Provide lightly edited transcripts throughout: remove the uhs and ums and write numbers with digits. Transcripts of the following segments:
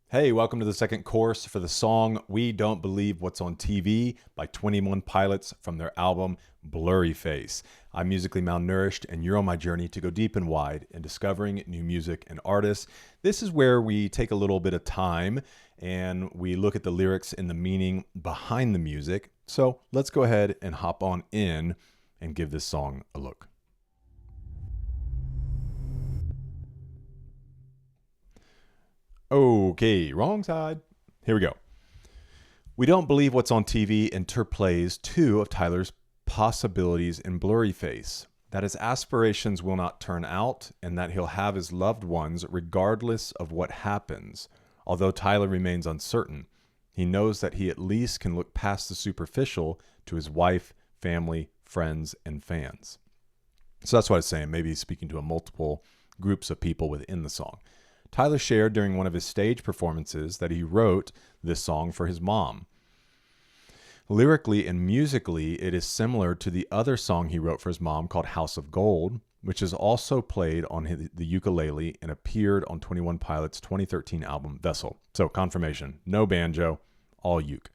Hey, welcome to the second course for the song We Don't Believe What's on TV by 21 Pilots from their album Blurryface. I'm musically malnourished, and you're on my journey to go deep and wide in discovering new music and artists. This is where we take a little bit of time and we look at the lyrics and the meaning behind the music. So let's go ahead and hop on in and give this song a look. Okay, wrong side. Here we go. We Don't Believe What's on TV interplays two of Tyler's possibilities in Blurryface. That his aspirations will not turn out and that he'll have his loved ones regardless of what happens. Although Tyler remains uncertain, he knows that he at least can look past the superficial to his wife, family, friends, and fans. So that's what I was saying. Maybe he's speaking to multiple groups of people within the song. Tyler shared during one of his stage performances that he wrote this song for his mom. Lyrically and musically, it is similar to the other song he wrote for his mom called House of Gold, which is also played on the ukulele and appeared on 21 Pilots' 2013 album Vessel. So confirmation, no banjo, all uke.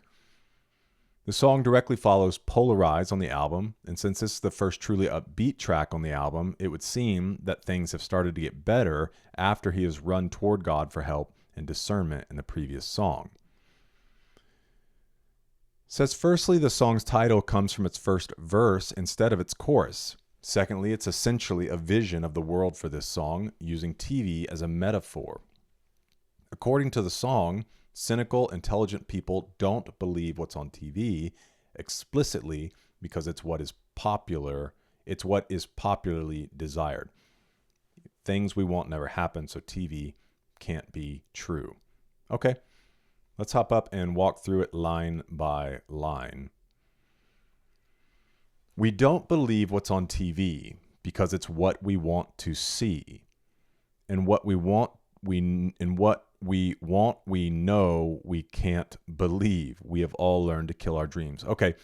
The song directly follows Polarize on the album, and since this is the first truly upbeat track on the album, it would seem that things have started to get better after he has run toward God for help and discernment in the previous song. It says, firstly, the song's title comes from its first verse instead of its chorus. Secondly, it's essentially a vision of the world for this song, using TV as a metaphor. According to the song, cynical, intelligent people don't believe what's on TV explicitly because it's what is popular. It's what is popularly desired. Things we want never happen, so TV can't be true. Okay, let's hop up and walk through it line by line. We don't believe what's on TV because it's what we want to see. And what we want, we know we can't believe. We have all learned to kill our dreams. Okay,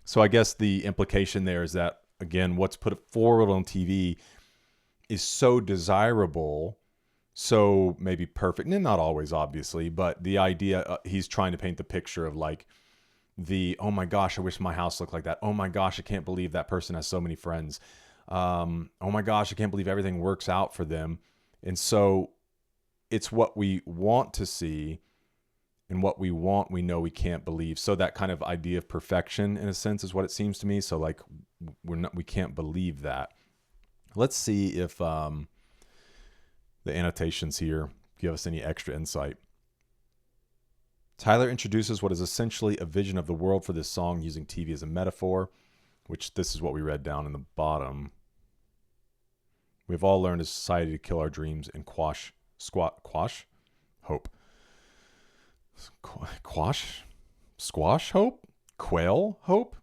so I guess the implication there is that, again, what's put forward on TV is so desirable, so maybe perfect, and not always, obviously, but the idea, he's trying to paint the picture of like oh my gosh, I wish my house looked like that. Oh my gosh, I can't believe that person has so many friends. Oh my gosh, I can't believe everything works out for them. And so it's what we want to see, and what we want, we know we can't believe. So that kind of idea of perfection, in a sense, is what it seems to me. So like we can't believe that. Let's see if the annotations here give us any extra insight. Tyler introduces what is essentially a vision of the world for this song using TV as a metaphor, which this is what we read down in the bottom. We've all learned as society to kill our dreams and quash hope. Squash hope? Quail hope?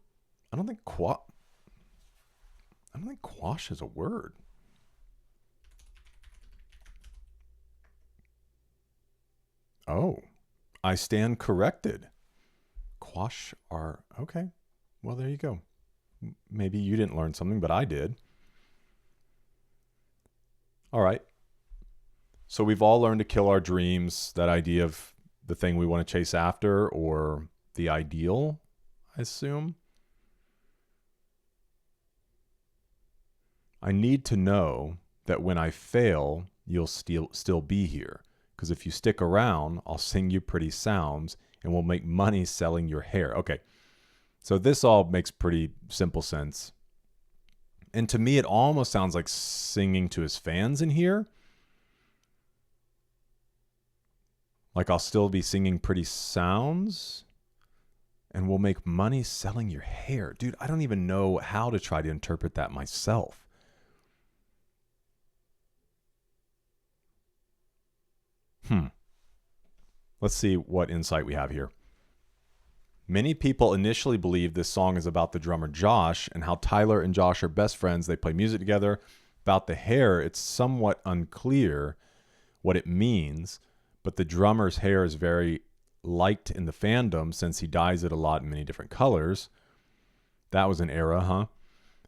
I don't think quash is a word. Oh, I stand corrected. Quash are okay. Well, there you go. Maybe you didn't learn something, but I did. All right. So we've all learned to kill our dreams, that idea of the thing we want to chase after, or the ideal, I assume. I need to know that when I fail, you'll still be here. Because if you stick around, I'll sing you pretty sounds and we'll make money selling your hair. Okay, so this all makes pretty simple sense. And to me, it almost sounds like singing to his fans in here. Like, I'll still be singing pretty sounds and we'll make money selling your hair. Dude, I don't even know how to try to interpret that myself. Let's see what insight we have here. Many people initially believe this song is about the drummer Josh and how Tyler and Josh are best friends. They play music together. About the hair, it's somewhat unclear what it means, but the drummer's hair is very liked in the fandom since he dyes it a lot in many different colors. That was an era, huh?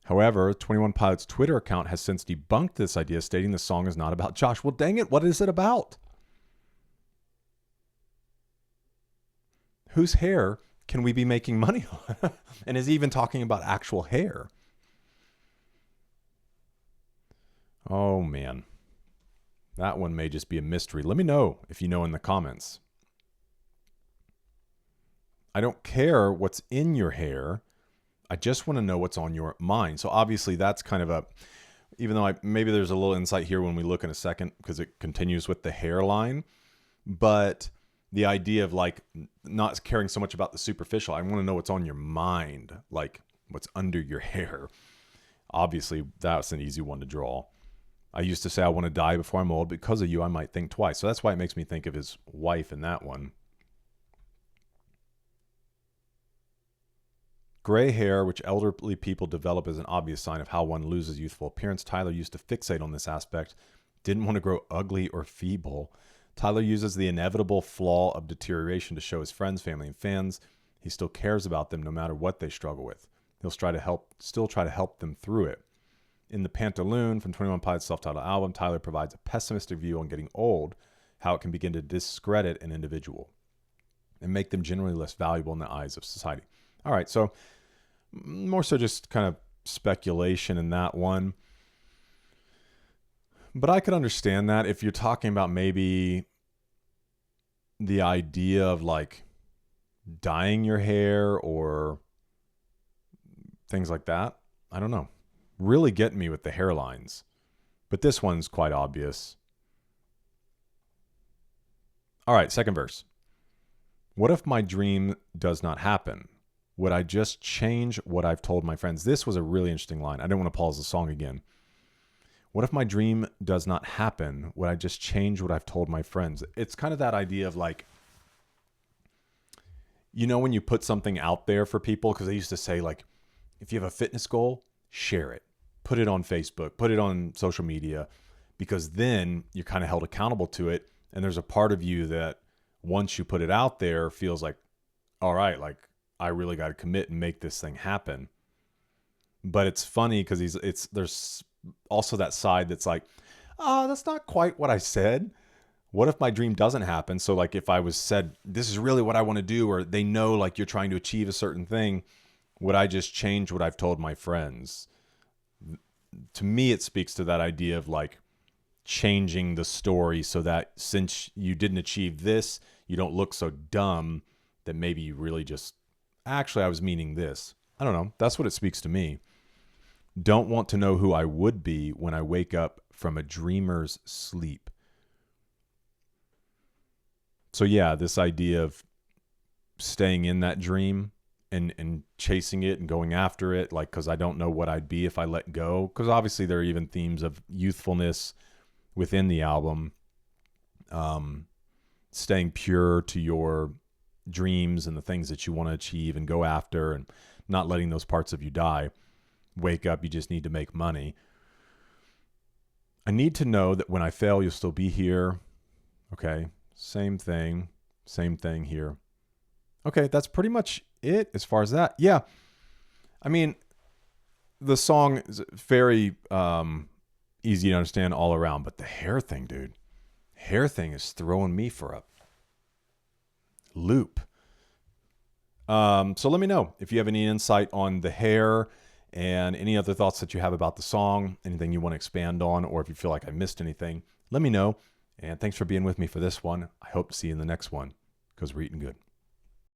However, 21 Pilots' Twitter account has since debunked this idea, stating the song is not about Josh. Well, dang it, what is it about? whose hair can we be making money on? And is he even talking about actual hair? Oh, man. That one may just be a mystery. Let me know if you know in the comments. I don't care what's in your hair. I just want to know what's on your mind. So obviously that's kind of a, even though maybe there's a little insight here when we look in a second, because it continues with the hairline, but the idea of like not caring so much about the superficial. I want to know what's on your mind, like what's under your hair. Obviously that's an easy one to draw. I used to say I want to die before I'm old. Because of you, I might think twice. So that's why it makes me think of his wife in that one. Gray hair, which elderly people develop, is an obvious sign of how one loses youthful appearance. Tyler used to fixate on this aspect. Didn't want to grow ugly or feeble. Tyler uses the inevitable flaw of deterioration to show his friends, family, and fans he still cares about them no matter what they struggle with. He'll still try to help them through it. In the Pantaloon from 21 Pilots' self-titled album, Tyler provides a pessimistic view on getting old, how it can begin to discredit an individual and make them generally less valuable in the eyes of society. All right, so more so just kind of speculation in that one. But I could understand that if you're talking about maybe the idea of like dyeing your hair or things like that. I don't know. Really getting me with the hairlines. But this one's quite obvious. All right, second verse. What if my dream does not happen? Would I just change what I've told my friends? This was a really interesting line. I didn't want to pause the song again. What if my dream does not happen? Would I just change what I've told my friends? It's kind of that idea of like, you know, when you put something out there for people, because they used to say like, if you have a fitness goal, share it. Put it on Facebook, put it on social media, because then you're kind of held accountable to it. And there's a part of you that once you put it out there feels like, all right, like I really got to commit and make this thing happen. But it's funny because there's also that side that's like, oh, that's not quite what I said. What if my dream doesn't happen? So like if I was said, this is really what I want to do, or they know like you're trying to achieve a certain thing, would I just change what I've told my friends? To me, it speaks to that idea of like changing the story so that since you didn't achieve this, you don't look so dumb that maybe you really just, actually, I was meaning this. I don't know. That's what it speaks to me. Don't want to know who I would be when I wake up from a dreamer's sleep. So yeah, this idea of staying in that dream and chasing it and going after it, like, because I don't know what I'd be if I let go. Because obviously there are even themes of youthfulness within the album. Staying pure to your dreams and the things that you want to achieve and go after, and not letting those parts of you die. Wake up, you just need to make money. I need to know that when I fail, you'll still be here. Okay, same thing here. Okay, that's pretty much it as far as that. Yeah, I mean, the song is very easy to understand all around, but the hair thing, dude, hair thing is throwing me for a loop. So let me know if you have any insight on the hair and any other thoughts that you have about the song, anything you want to expand on, or if you feel like I missed anything, let me know. And thanks for being with me for this one. I hope to see you in the next one, because we're eating good.